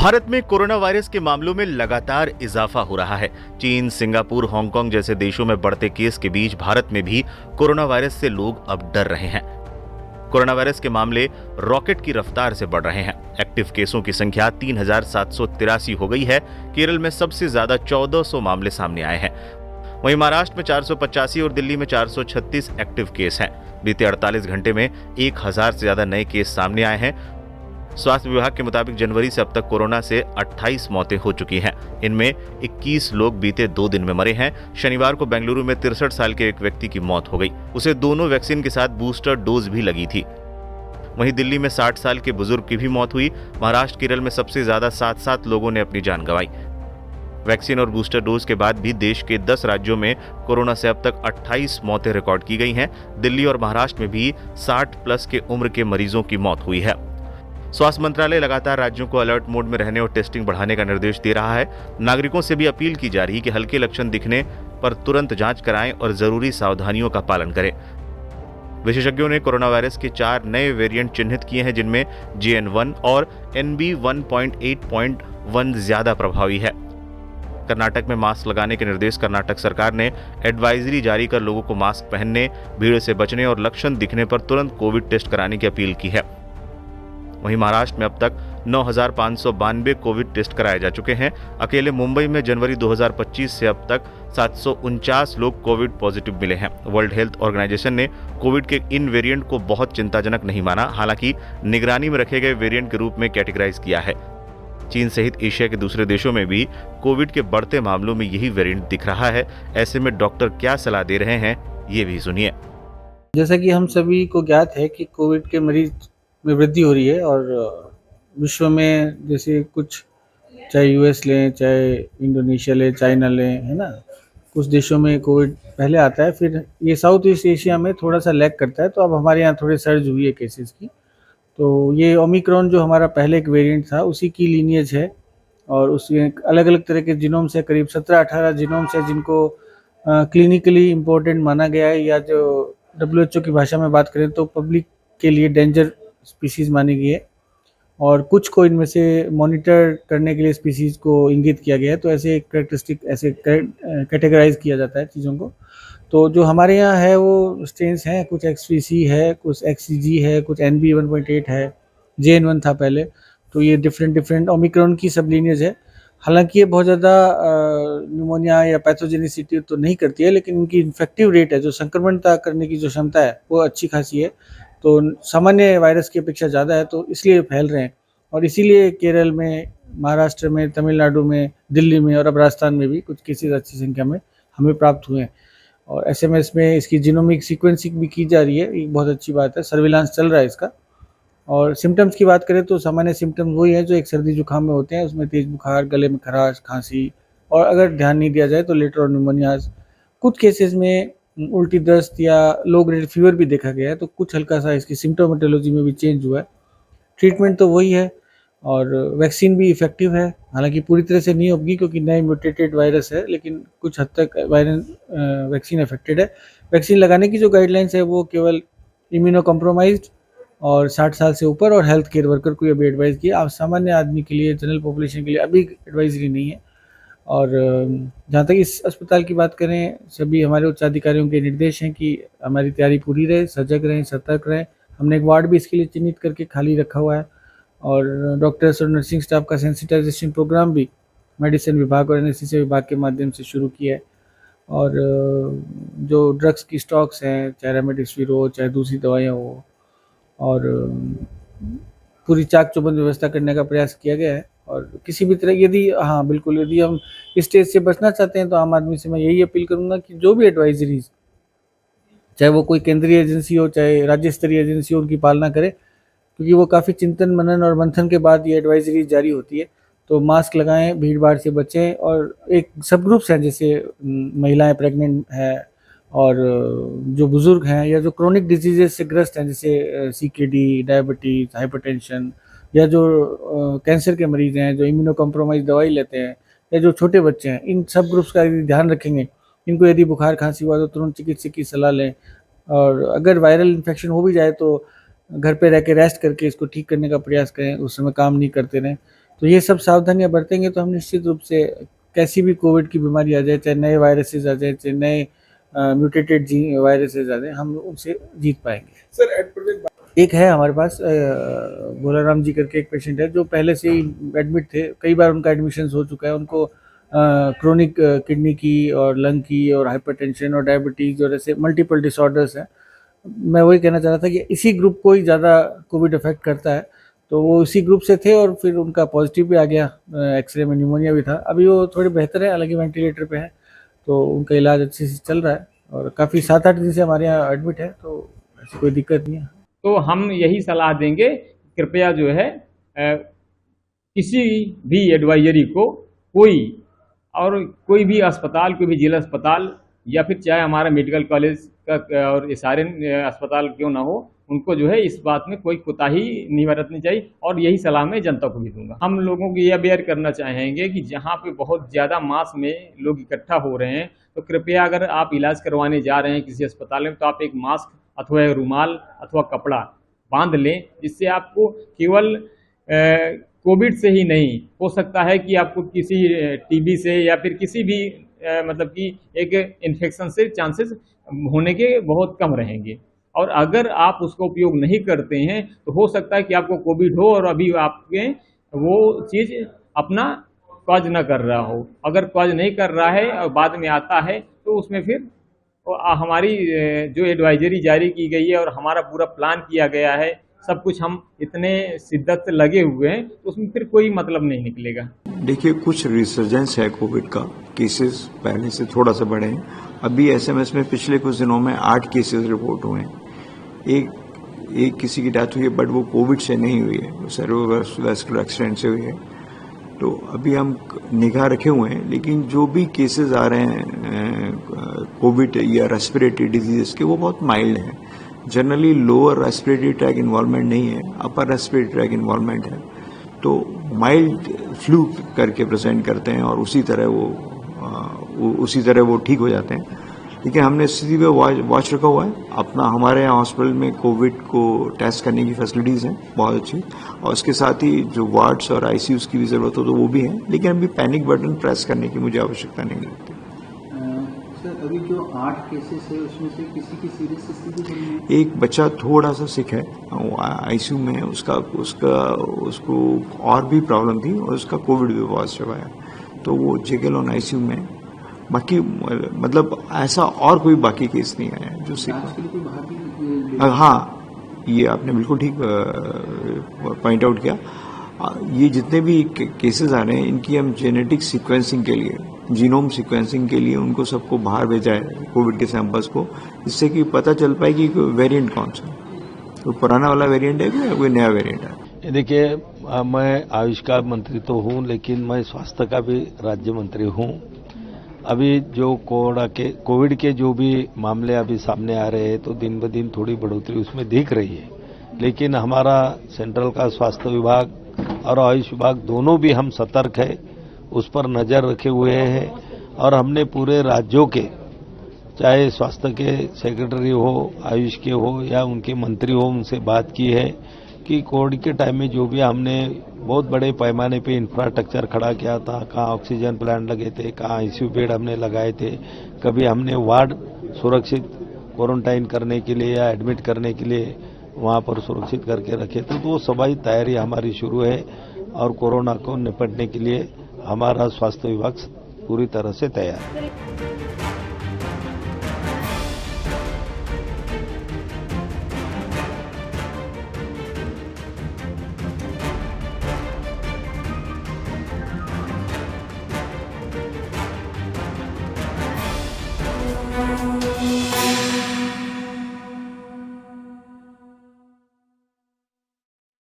भारत में corona virus के मामलों में लगातार इजाफा हो रहा है। चीन, सिंगापुर, हांगकांग जैसे देशों में बढ़ते केस के बीच भारत में भी कोरोना वायरस से लोग अब डर रहे हैं। कोरोना वायरस के मामले रॉकेट की रफ्तार से बढ़ रहे हैं। एक्टिव केसों की संख्या 3,783 हो गई है। केरल में सबसे ज्यादा 1400 मामले सामने आए हैं। वहीं महाराष्ट्र में 485 और दिल्ली में 436 एक्टिव केस हैं। बीते 48 घंटे में 1000 से ज्यादा नए केस सामने आए हैं। स्वास्थ्य विभाग के मुताबिक जनवरी से अब तक कोरोना से 28 मौतें हो चुकी हैं। इनमें 21 लोग बीते 2 दिन में मरे हैं। शनिवार को बेंगलुरु में 63 साल के एक व्यक्ति की मौत हो गई। उसे दोनों वैक्सीन के साथ बूस्टर डोज भी लगी थी। वहीं दिल्ली में 60 साल के बुजुर्ग की भी मौत हुई। महाराष्ट्र, केरल में सबसे ज्यादा 7 लोगों ने अपनी जान गंवाई। वैक्सीन और बूस्टर डोज के बाद भी देश के 10 राज्यों में कोरोना से अब तक 28 मौतें रिकॉर्ड की गई हैं। दिल्ली और महाराष्ट्र में भी 60+ के उम्र के मरीजों की मौत हुई है। स्वास्थ्य मंत्रालय लगातार राज्यों को अलर्ट मोड में रहने और टेस्टिंग बढ़ाने का निर्देश दे रहा है। नागरिकों से भी अपील की जा रही है कि हल्के लक्षण दिखने पर तुरंत जांच कराएं और जरूरी सावधानियों का पालन करें। विशेषज्ञों ने कोरोना वायरस के 4 नए वेरिएंट चिन्हित किए हैं, जिनमें JN.1 और NB.1.8.1 ज्यादा प्रभावी है। कर्नाटक में मास्क लगाने के निर्देश। कर्नाटक सरकार ने एडवाइजरी जारी कर लोगों को मास्क पहनने, भीड़ से बचने और लक्षण दिखने पर तुरंत कोविड टेस्ट कराने की अपील की है। वहीं महाराष्ट्र में अब तक 9,592 कोविड टेस्ट कराए जा चुके हैं। अकेले मुंबई में जनवरी 2025 से अब तक 749 लोग कोविड पॉजिटिव मिले हैं। वर्ल्ड हेल्थ ऑर्गेनाइजेशन ने कोविड के इन वेरिएंट को बहुत चिंताजनक नहीं माना, हालांकि निगरानी में रखे गए वेरिएंट के रूप में कैटेगराइज किया है। चीन सहित एशिया के दूसरे देशों में भी कोविड के बढ़ते मामलों में यही वेरिएंट दिख रहा है। ऐसे में डॉक्टर क्या सलाह दे रहे हैं, ये भी सुनिए। जैसा कि हम सभी को ज्ञात है कि कोविड के मरीज में वृद्धि हो रही है और विश्व में जैसे कुछ, चाहे यूएस लें, चाहे इंडोनेशिया लें, चाइना लें, है ना, कुछ देशों में कोविड पहले आता है, फिर ये साउथ ईस्ट एशिया में थोड़ा सा लैग करता है। तो अब हमारे यहाँ थोड़े सर्ज हुई है केसेस की। तो ये ओमिक्रॉन जो हमारा पहले एक वेरिएंट था उसी की लीनियज है और उसमें अलग अलग तरह के जीनोम्स है, करीब 17-18 जीनोम्स है जिनको क्लिनिकली इम्पोर्टेंट माना गया है, या जो WHO की भाषा में बात करें तो पब्लिक के लिए डेंजर स्पीसीज मानी गई है, और कुछ को इनमें से मॉनिटर करने के लिए स्पीसीज को इंगित किया गया है। तो ऐसे कैरेक्टरिस्टिक ऐसे कैटेगराइज किया जाता है चीज़ों को। तो जो हमारे यहाँ है वो स्ट्रेन्स हैं, कुछ XVC है, कुछ XCG है, कुछ NB.1.8 है, JN.1 था पहले। तो ये डिफरेंट ओमिक्रॉन की सब लीनियज है। हालांकि ये बहुत ज़्यादा न्यूमोनिया या पैथोजेनिसिटी तो नहीं करती है, लेकिन इनकी इन्फेक्टिव रेट है, जो संक्रमणता करने की जो क्षमता है वो अच्छी खासी है। तो सामान्य वायरस की अपेक्षा ज़्यादा है, तो इसलिए फैल रहे हैं। और इसीलिए केरल में, महाराष्ट्र में, तमिलनाडु में, दिल्ली में और अब राजस्थान में भी कुछ केसेस अच्छी संख्या में हमें प्राप्त हुए हैं। और SMS में इसकी जीनोमिक सीक्वेंसिंग भी की जा रही है, ये बहुत अच्छी बात है। सर्विलांस चल रहा है इसका। और सिम्टम्स की बात करें तो सामान्य सिम्टम्स वही हैं जो एक सर्दी जुकाम में होते हैं, उसमें तेज बुखार, गले में खराश, खांसी, और अगर ध्यान नहीं दिया जाए तो लेटर और न्यूमोनियाज। कुछ केसेस में उल्टी, दस्त या लो ग्रेड फीवर भी देखा गया है। तो कुछ हल्का सा इसकी सिम्टोमेटोलॉजी में भी चेंज हुआ है। ट्रीटमेंट तो वही है और वैक्सीन भी इफेक्टिव है, हालांकि पूरी तरह से नहीं होगी क्योंकि नए म्यूटेटेड वायरस है, लेकिन कुछ हद तक वैक्सीन इफेक्टेड है। वैक्सीन लगाने की जो गाइडलाइंस है वो केवल इम्यूनो कॉम्प्रोमाइज्ड और 60 साल से ऊपर और हेल्थ केयर वर्कर को अभी एडवाइस किया। आप सामान्य आदमी के लिए, जनरल पॉपुलेशन के लिए अभी एडवाइजरी नहीं है। और जहाँ तक इस अस्पताल की बात करें, सभी हमारे उच्च अधिकारियों के निर्देश हैं कि हमारी तैयारी पूरी रहे, सजग रहें, सतर्क रहें। हमने एक वार्ड भी इसके लिए चिन्हित करके खाली रखा हुआ है, और डॉक्टर्स और नर्सिंग स्टाफ का सेंसिटाइजेशन प्रोग्राम भी मेडिसिन विभाग और एनेस्थीसिया विभाग के माध्यम से शुरू किया है। और जो ड्रग्स की स्टॉक्स हैं, चाहे रेमडेसिविर हो, चाहे दूसरी दवाइयाँ हो, और पूरी चाक चौबंद व्यवस्था करने का प्रयास किया गया है। और किसी भी तरह, यदि हाँ बिल्कुल, यदि हम इस स्टेज से बचना चाहते हैं तो आम आदमी से मैं यही अपील करूंगा कि जो भी एडवाइजरीज, चाहे वो कोई केंद्रीय एजेंसी हो, चाहे राज्य स्तरीय एजेंसी हो, उनकी पालना करें, क्योंकि वो काफ़ी चिंतन मनन और मंथन के बाद ये एडवाइजरी जारी होती है। तो मास्क लगाएं, भीड़ भाड़ से बचें, और एक सब ग्रुप्स हैं जैसे महिलाएं प्रेग्नेंट हैं, और जो बुजुर्ग हैं, या जो क्रोनिक डिजीजेज से ग्रस्त हैं जैसे CKD, डायबिटीज, हाइपरटेंशन, या जो कैंसर के मरीज हैं, जो इम्यूनो कॉम्प्रोमाइज दवाई लेते हैं, या जो छोटे बच्चे हैं, इन सब ग्रुप्स का यदि ध्यान रखेंगे, इनको यदि बुखार खांसी हुआ तो तुरंत चिकित्सक की सलाह लें। और अगर वायरल इन्फेक्शन हो भी जाए तो घर पे रह के रेस्ट करके इसको ठीक करने का प्रयास करें, उस समय काम नहीं करते रहें। तो ये सब सावधानियां बरतेंगे तो हम निश्चित रूप से कैसी भी कोविड की बीमारी आ जाए, चाहे नए वायरसेस आ जाए, चाहे नए म्यूटेटेड वायरसेस आ जाए, हम उनसे जीत पाएंगे। सर एट प्रेजेंट एक है हमारे पास भोलाराम जी करके एक पेशेंट है जो पहले से ही एडमिट थे, कई बार उनका एडमिशन हो चुका है। उनको क्रोनिक किडनी की और लंग की और हाइपरटेंशन और डायबिटीज और ऐसे मल्टीपल डिसऑर्डर्स हैं। मैं वही कहना चाह रहा था कि इसी ग्रुप को ही ज़्यादा कोविड अफेक्ट करता है, तो वो इसी ग्रुप से थे और फिर उनका पॉजिटिव भी आ गया, एक्सरे में न्यूमोनिया भी था। अभी वो थोड़े बेहतर है, हालांकि वेंटिलेटर पे है, तो उनका इलाज अच्छे से चल रहा है और काफ़ी 7-8 दिन से हमारे यहाँ एडमिट है, तो ऐसी कोई दिक्कत नहीं है। तो हम यही सलाह देंगे, कृपया जो है किसी भी एडवाइजरी को कोई भी अस्पताल, कोई भी जिला अस्पताल या फिर चाहे हमारा मेडिकल कॉलेज का और एसआरएन अस्पताल क्यों ना हो, उनको जो है इस बात में कोई कोताही नहीं बरतनी चाहिए। और यही सलाह मैं जनता को भी दूंगा। हम लोगों को ये अवेयर करना चाहेंगे कि जहाँ पे बहुत ज़्यादा मास में लोग इकट्ठा हो रहे हैं, तो कृपया अगर आप इलाज करवाने जा रहे हैं किसी अस्पताल में, तो आप एक मास्क अथवा रुमाल अथवा कपड़ा बांध लें, जिससे आपको केवल कोविड से ही नहीं, हो सकता है कि आपको किसी टीबी से या फिर किसी भी मतलब कि एक इन्फेक्शन से चांसेस होने के बहुत कम रहेंगे। और अगर आप उसका उपयोग नहीं करते हैं तो हो सकता है कि आपको कोविड हो और अभी आपके वो चीज़ अपना कॉज न कर रहा हो। अगर कॉज नहीं कर रहा है और बाद में आता है तो उसमें फिर हमारी जो एडवाइजरी जारी की गई है और हमारा पूरा प्लान किया गया है, सब कुछ हम इतने शिद्दत से लगे हुए हैं, तो उसमें फिर कोई मतलब नहीं निकलेगा। देखिए, कुछ रिसर्जेंस है कोविड का, केसेस पहले से थोड़ा सा बढ़े हैं। अभी एसएमएस में पिछले कुछ दिनों में 8 केसेस रिपोर्ट हुए हैं। एक किसी की डेथ हुई है, बट वो कोविड से नहीं हुई है, वो सेरोवास्कुलर एक्सीडेंट से हुई है। तो अभी हम निगाह रखे हुए हैं, लेकिन जो भी केसेस आ रहे हैं कोविड या रेस्पिरेटरी डिजीज के, वो बहुत माइल्ड हैं। Generally lower respiratory tract involvement नहीं है, अपर रेस्पिरेटरी ट्रैक इन्वॉल्वमेंट है। तो माइल्ड फ्लू करके प्रेजेंट करते हैं और उसी तरह वो ठीक हो जाते हैं। लेकिन हमने स्थिति पे वॉच रखा हुआ है अपना। हमारे यहाँ हॉस्पिटल में कोविड को टेस्ट करने की फैसिलिटीज़ हैं बहुत अच्छी, और उसके साथ ही जो वार्ड्स और आईसीयूज़ की भी ज़रूरत हो तो वो भी है। लेकिन अभी पैनिक बटन प्रेस करने की मुझे आवश्यकता नहीं लगती। सर, अभी जो 8 केसेस है उसमें से किसी की सीरियस स्थिति नहीं है? एक बच्चा थोड़ा सा सिक है, आईसीयू में, उसको और भी प्रॉब्लम थी और उसका कोविड भी पॉजिटिव आया, तो वो जेगल ऑन आईसीयू में। बाकी मतलब ऐसा और कोई बाकी केस नहीं आया जो सिक है। हाँ, ये आपने बिल्कुल ठीक पॉइंट आउट किया। ये जितने भी केसेस आ रहे हैं, इनकी हम जेनेटिक सीक्वेंसिंग के लिए, जीनोम सीक्वेंसिंग के लिए उनको सबको बाहर भेजा है, कोविड के सैंपल्स को, जिससे कि पता चल पाए कि वेरिएंट कौन सा, तो पुराना वाला वेरिएंट है या कोई नया वेरिएंट है। देखिए, मैं आयुष का मंत्री तो हूं, लेकिन मैं स्वास्थ्य का भी राज्य मंत्री हूं। अभी जो कोविड के जो भी मामले अभी सामने आ रहे हैं, तो दिन ब दिन थोड़ी बढ़ोतरी उसमें दिख रही है। लेकिन हमारा सेंट्रल का स्वास्थ्य विभाग और आयुष विभाग दोनों भी हम सतर्क है, उस पर नजर रखे हुए हैं। और हमने पूरे राज्यों के, चाहे स्वास्थ्य के सेक्रेटरी हो, आयुष के हो या उनके मंत्री हो, उनसे बात की है कि कोविड के टाइम में जो भी हमने बहुत बड़े पैमाने पे इंफ्रास्ट्रक्चर खड़ा किया था, कहाँ ऑक्सीजन प्लांट लगे थे, कहाँ आईसीयू बेड हमने लगाए थे, कभी हमने वार्ड सुरक्षित क्वारंटाइन करने के लिए या एडमिट करने के लिए वहाँ पर सुरक्षित करके रखे थे, तो वो सभी तैयारी हमारी शुरू है। और कोरोना को निपटने के लिए हमारा स्वास्थ्य विभाग पूरी तरह से तैयार है।